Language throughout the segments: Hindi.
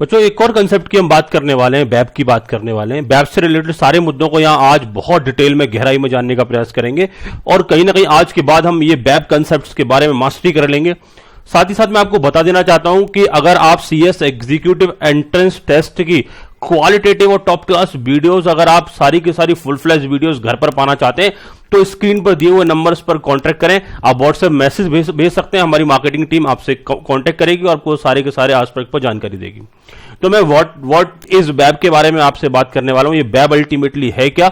बच्चों एक और कंसेप्ट की हम बात करने वाले हैं, वेब की बात करने वाले हैं। वेब से रिलेटेड सारे मुद्दों को यहाँ आज बहुत डिटेल में गहराई में जानने का प्रयास करेंगे और कहीं ना कहीं आज के बाद हम ये वेब कंसेप्ट्स के बारे में मास्टरी कर लेंगे। साथ ही साथ मैं आपको बता देना चाहता हूं कि अगर आप सीएस एग्जीक्यूटिव एंट्रेंस टेस्ट की क्वालिटेटिव और टॉप क्लास वीडियोस अगर आप सारी की सारी फुल फ्लैश वीडियोस घर पर पाना चाहते हैं तो स्क्रीन पर दिए हुए नंबर्स पर कांटेक्ट करें। आप व्हाट्सएप मैसेज भेज सकते हैं, हमारी मार्केटिंग टीम आपसे कांटेक्ट करेगी और आपको सारे के सारे एस्पेक्ट पर जानकारी देगी। तो मैं व्हाट इज वेब के बारे में आपसे बात करने वाला हूं। ये वेब अल्टीमेटली है क्या,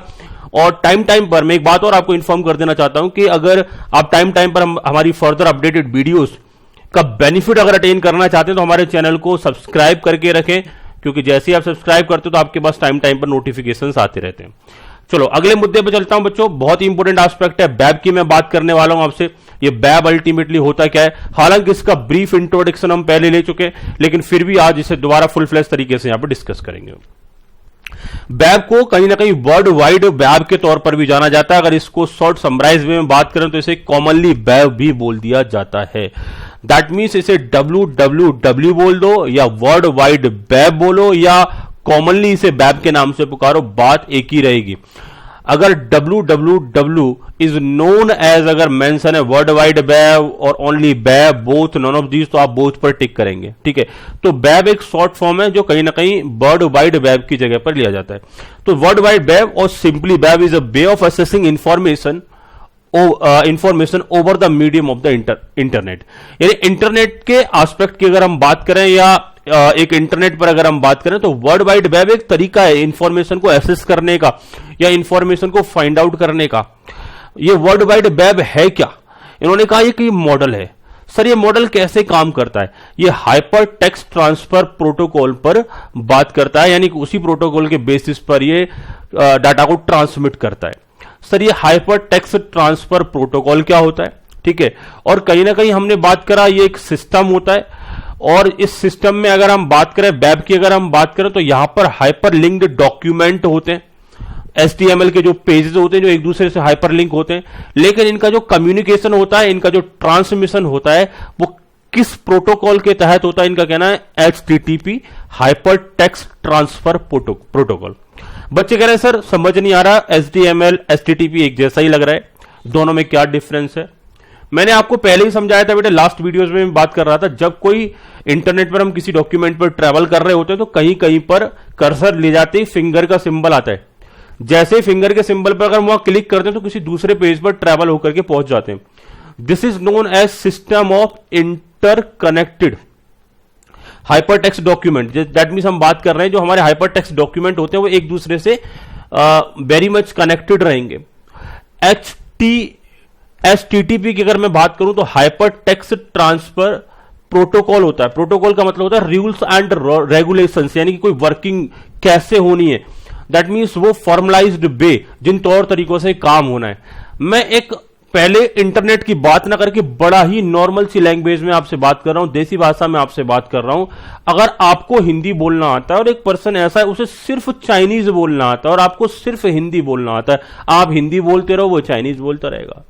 और टाइम पर मैं एक बात और आपको इन्फॉर्म कर देना चाहता हूं कि अगर आप टाइम पर हमारी फर्दर अपडेटेड वीडियोस का बेनिफिट अगर अटेन करना चाहते हैं तो हमारे चैनल को सब्सक्राइब करके रखें, क्योंकि जैसे ही आप सब्सक्राइब करते हो तो आपके पास टाइम पर नोटिफिकेशंस आते रहते हैं। चलो अगले मुद्दे पे चलता हूं बच्चों। बहुत ही इंपॉर्टेंट एस्पेक्ट है वेब की, मैं बात करने वाला हूं आपसे। ये वेब अल्टीमेटली होता क्या है, हालांकि इसका ब्रीफ इंट्रोडक्शन हम पहले ले चुके हैं, लेकिन फिर भी आज इसे दोबारा फुल फ्लैश तरीके से यहां पर डिस्कस करेंगे। वेब को कहीं ना कहीं वर्ल्ड वाइड वेब के तौर पर भी जाना जाता है। अगर इसको शॉर्ट समराइज में बात करें तो इसे कॉमनली वेब भी बोल दिया जाता है। दैट मीन्स इसे www बोल दो या वर्ल्ड वाइड वेब बोलो या कॉमनली इसे वेब के नाम से पुकारो, बात एक ही रहेगी। अगर www इज नोन एज अगर मेंशन है वर्ल्ड वाइड वेब और only web, both none of these, तो आप बोथ पर टिक करेंगे, ठीक है। तो वेब एक शॉर्ट फॉर्म है जो कहीं ना कहीं वर्ल्ड वाइड वेब की जगह पर लिया जाता है। तो वर्ल्ड वाइड वेब और simply web is a way of assessing information over the medium of the internet. यानी इंटरनेट के एस्पेक्ट की अगर हम बात करें या एक इंटरनेट पर अगर हम बात करें तो वर्ल्ड वाइड वेब एक तरीका है इंफॉर्मेशन को एसेस करने का या इंफॉर्मेशन को फाइंड आउट करने का। ये वर्ल्ड वाइड वेब है क्या, इन्होंने कहा ये कि मॉडल है। सर ये मॉडल कैसे काम करता है, ये हाइपर टेक्स्ट ट्रांसफर प्रोटोकॉल पर बात करता है, यानी कि उसी प्रोटोकॉल के बेसिस पर ये डाटा को ट्रांसमिट करता है। सर ये हाइपर टेक्स्ट ट्रांसफर प्रोटोकॉल क्या होता है, ठीक है। और कहीं ना कहीं हमने बात करा ये एक सिस्टम होता है, और इस सिस्टम में अगर हम बात करें वेब की अगर हम बात करें तो यहां पर हाइपर लिंक्ड डॉक्यूमेंट होते हैं, HTML के जो पेजेस होते हैं जो एक दूसरे से हाइपर लिंक होते हैं, लेकिन इनका जो कम्युनिकेशन होता है, इनका जो ट्रांसमिशन होता है वो किस प्रोटोकॉल के तहत होता है। इनका कहना है HTTP hyper text transfer protocol. बच्चे कह रहे हैं सर समझ नहीं आ रहा, HTML HTTP एक जैसा ही लग रहा है, दोनों में क्या डिफरेंस है। मैंने आपको पहले ही समझाया था बेटे, लास्ट वीडियोस में बात कर रहा था, जब कोई इंटरनेट पर हम किसी डॉक्यूमेंट पर ट्रैवल कर रहे होते हैं तो कहीं कहीं पर कर्सर ले जाते ही फिंगर का सिंबल आता है। जैसे फिंगर के सिंबल पर अगर वहां क्लिक करते हैं तो किसी दूसरे पेज पर ट्रैवल होकर के पहुंच जाते हैं। This is known as system of interconnected hyper text document. That means हम बात कर रहे हैं जो हमारे हाइपर टेक्स्ट डॉक्यूमेंट होते हैं वो एक दूसरे से वेरी मच कनेक्टेड रहेंगे। HTTP की अगर मैं बात करूं तो हाइपर टेक्स्ट ट्रांसफर प्रोटोकॉल होता है। प्रोटोकॉल का मतलब होता है रूल्स एंड रेगुलेशंस, यानी कि कोई वर्किंग कैसे होनी है। दैट मीन्स वो फॉर्मलाइज्ड वे, जिन तौर तरीकों से काम होना है। मैं एक पहले इंटरनेट की बात ना करके बड़ा ही नॉर्मल सी लैंग्वेज में आपसे बात कर रहा हूं, देसी भाषा में आपसे बात कर रहा हूं। अगर आपको हिंदी बोलना आता है और एक पर्सन ऐसा है उसे सिर्फ चाइनीज बोलना आता है और आपको सिर्फ हिंदी बोलना आता है, आप हिंदी बोलते रहो वो चाइनीज बोलता रहेगा।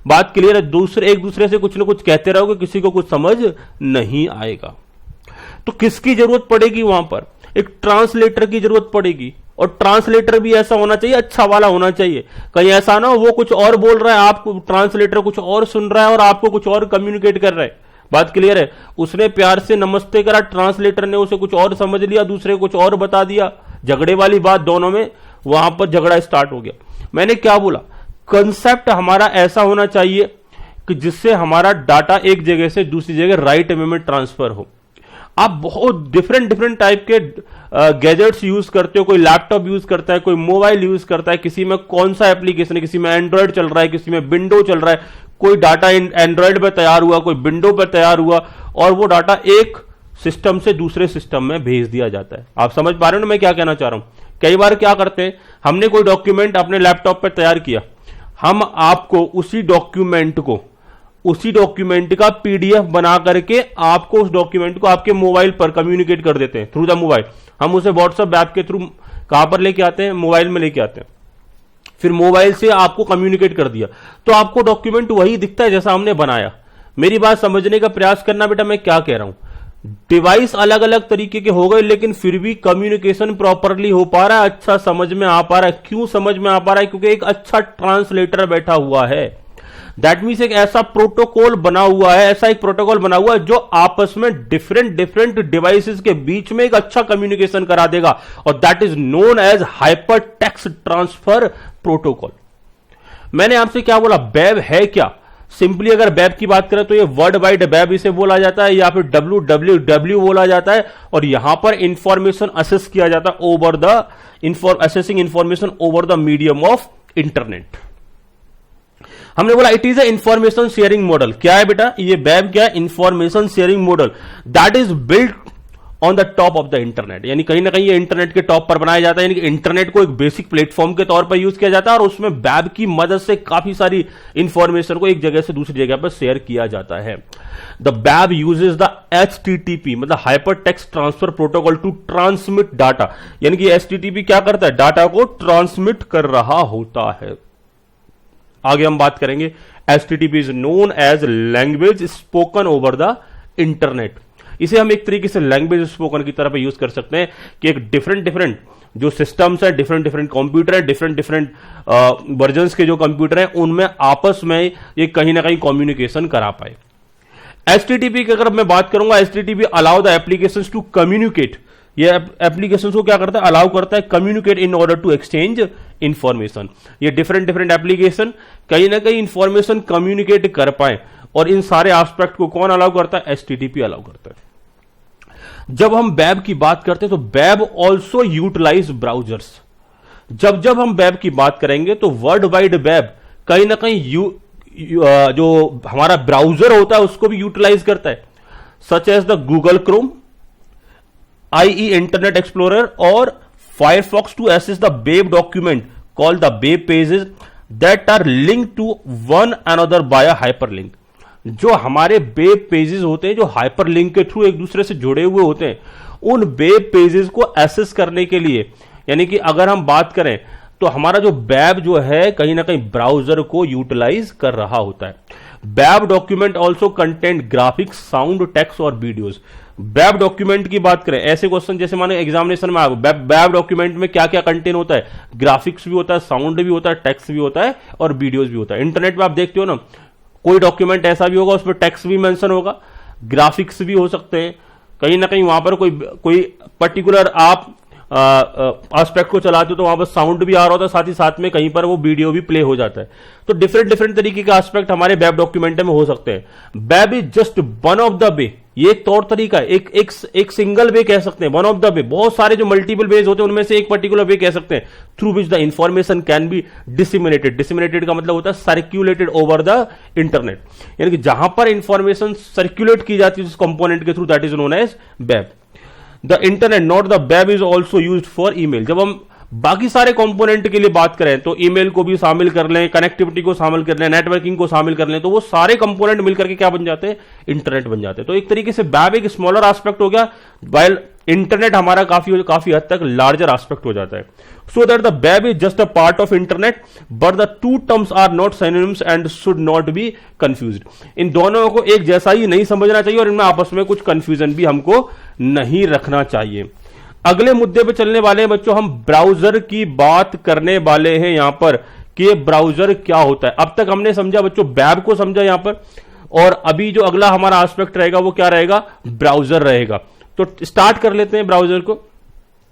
बात क्लियर है, एक दूसरे से कुछ ना कुछ कहते रहोगे, किसी को कुछ समझ नहीं आएगा। तो किसकी जरूरत पड़ेगी वहां पर, एक ट्रांसलेटर की जरूरत पड़ेगी। और ट्रांसलेटर भी ऐसा होना चाहिए, अच्छा वाला होना चाहिए। कहीं ऐसा ना हो वो कुछ और बोल रहा है, आपको ट्रांसलेटर कुछ और सुन रहा है और आपको कुछ और कम्युनिकेट कर रहा है। बात क्लियर है, उसने प्यार से नमस्ते करा, ट्रांसलेटर ने उसे कुछ और समझ लिया, दूसरे कुछ और बता दिया, झगड़े वाली बात, दोनों में वहां पर झगड़ा स्टार्ट हो गया। मैंने क्या बोला, कंसेप्ट हमारा ऐसा होना चाहिए कि जिससे हमारा डाटा एक जगह से दूसरी जगह राइट वे में ट्रांसफर हो। आप बहुत डिफरेंट टाइप के गैजेट्स यूज करते हो, कोई लैपटॉप यूज करता है, कोई मोबाइल यूज करता है, किसी में कौन सा एप्लीकेशन है, किसी में एंड्रॉयड चल रहा है, किसी में विंडो चल रहा है, कोई डाटा एंड्रॉयड पर तैयार हुआ, कोई विंडो पर तैयार हुआ, और वो डाटा एक सिस्टम से दूसरे सिस्टम में भेज दिया जाता है। आप समझ पा रहे हो ना मैं क्या कहना चाह रहा हूं। कई बार क्या करते हैं, हमने कोई डॉक्यूमेंट अपने लैपटॉप पर तैयार किया, हम आपको उसी डॉक्यूमेंट का PDF बना करके आपको उस डॉक्यूमेंट को आपके मोबाइल पर कम्युनिकेट कर देते हैं थ्रू द मोबाइल। हम उसे व्हाट्सएप ऐप के थ्रू कहां पर लेके आते हैं, मोबाइल में लेके आते हैं। फिर मोबाइल से आपको कम्युनिकेट कर दिया तो आपको डॉक्यूमेंट वही दिखता है जैसा हमने बनाया। मेरी बात समझने का प्रयास करना बेटा, मैं क्या कह रहा हूं। डिवाइस अलग अलग तरीके के हो गए, लेकिन फिर भी कम्युनिकेशन प्रॉपरली हो पा रहा है, अच्छा समझ में आ पा रहा है। क्यों समझ में आ पा रहा है? क्योंकि एक अच्छा ट्रांसलेटर बैठा हुआ है। दैट मीन्स एक ऐसा प्रोटोकॉल बना हुआ है, ऐसा एक प्रोटोकॉल बना हुआ है जो आपस में डिफरेंट डिवाइसेस के बीच में एक अच्छा कम्युनिकेशन करा देगा, और that is known as hyper text transfer protocol. मैंने आपसे क्या बोला? वेब है क्या? सिंपली अगर वेब की बात करें तो ये वर्ल्ड वाइड वेब इसे बोला जाता है, या फिर WWW बोला जाता है, और यहां पर इंफॉर्मेशन असेस किया जाता है over the assessing information over the medium of internet. हमने बोला it is a information sharing model. क्या है बेटा ये वेब? क्या है? Information sharing model that is built on the top of the internet, यानी कहीं ना कहीं ये इंटरनेट के टॉप पर बनाया जाता है, यानी कि इंटरनेट को एक बेसिक प्लेटफॉर्म के तौर पर यूज किया जाता है, और उसमें वेब की मदद से काफी सारी इंफॉर्मेशन को एक जगह से दूसरी जगह पर शेयर किया जाता है। The web uses the HTTP मतलब hyper text transfer protocol to transmit data, यानी कि HTTP क्या करता है? डाटा को ट्रांसमिट कर रहा होता है। आगे हम बात करेंगे। HTTP is known as language spoken over the internet. इसे हम एक तरीके से लैंग्वेज स्पोकन की तरह पे यूज कर सकते हैं कि एक डिफरेंट जो सिस्टम्स है, डिफरेंट कंप्यूटर है, डिफरेंट वर्जन्स के जो कंप्यूटर हैं, उनमें आपस में ये कहीं ना कहीं कम्युनिकेशन करा पाए। HTTP की अगर मैं बात करूंगा, HTTP allow the applications to communicate. ये एप्लीकेशन को क्या करता है? अलाउ करता है communicate in order to exchange information. ये डिफरेंट एप्लीकेशन कहीं ना कहीं इंफॉर्मेशन कम्युनिकेट कर पाए, और इन सारे एस्पेक्ट को कौन अलाउ करता है? HTTP अलाउ करता है। जब हम वेब की बात करते हैं तो वेब ऑल्सो यूटिलाइज ब्राउजर्स। जब हम वेब की बात करेंगे तो वर्ल्ड वाइड वेब कहीं ना कहीं जो हमारा ब्राउजर होता है उसको भी यूटिलाइज करता है, such as the Google Chrome, IE internet explorer और Firefox to access the web document called the web pages that are link to one another by hyperlink. जो हमारे वेब पेजेस होते हैं, जो हाइपरलिंक के थ्रू एक दूसरे से जुड़े हुए होते हैं, उन वेब पेजेस को एक्सेस करने के लिए, यानी कि अगर हम बात करें तो हमारा जो वेब जो है कहीं ना कहीं ब्राउजर को यूटिलाइज कर रहा होता है। Web document also content graphics, sound, text और वीडियोज। वेब डॉक्यूमेंट की बात करें, ऐसे क्वेश्चन जैसे माने एग्जामिनेशन में आ गए, वेब डॉक्यूमेंट में क्या क्या कंटेंट होता है? ग्राफिक्स भी होता है, साउंड भी होता है, टेक्स्ट भी होता है और वीडियोज भी होता है। इंटरनेट में आप देखते हो ना, कोई डॉक्यूमेंट ऐसा भी होगा उसमें टेक्स्ट भी मेंशन होगा, ग्राफिक्स भी हो सकते हैं, कहीं ना कहीं वहां पर कोई पर्टिकुलर आप एस्पेक्ट को चलाते हो तो वहां पर साउंड भी आ रहा होता है, साथ ही साथ में कहीं पर वो वीडियो भी प्ले हो जाता है। तो डिफरेंट तरीके के एस्पेक्ट हमारे वेब डॉक्यूमेंट में हो सकते हैं। Web is just one of the way, ये एक तौर तरीका है, एक सिंगल वे कह सकते हैं, वन ऑफ द वे। बहुत सारे जो मल्टीपल वेज होते हैं उनमें से एक पर्टिकुलर वे कह सकते हैं through which the information can be disseminated. Disseminated का मतलब होता है सर्क्यूलेटेड ओवर द इंटरनेट, यानी कि जहां पर इंफॉर्मेशन सर्क्यूलेट की जाती है उस कंपोनेंट के through, that is known as web. The internet not the web is also used for email. जब हम बाकी सारे कंपोनेंट के लिए बात करें तो ईमेल को भी शामिल कर लें, कनेक्टिविटी को शामिल कर लें, नेटवर्किंग को शामिल कर लें, तो वो सारे कंपोनेंट मिलकर के क्या बन जाते हैं? इंटरनेट बन जाते हैं। तो एक तरीके से वेब एक स्मॉलर एस्पेक्ट हो गया, वाइल इंटरनेट हमारा काफी हद तक लार्जर एस्पेक्ट हो जाता है। So that the web is just a part of internet but the two terms are not synonyms and should not be confused. इन दोनों को एक जैसा ही नहीं समझना चाहिए और इनमें आपस में कुछ कंफ्यूजन भी हमको नहीं रखना चाहिए। अगले मुद्दे पे चलने वाले हैं बच्चों, हम ब्राउजर की बात करने वाले हैं यहां पर कि ब्राउजर क्या होता है। अब तक हमने समझा बच्चों, वेब को समझा यहां पर, और अभी जो अगला हमारा एस्पेक्ट रहेगा वो क्या रहेगा? ब्राउजर रहेगा। तो स्टार्ट कर लेते हैं ब्राउजर को।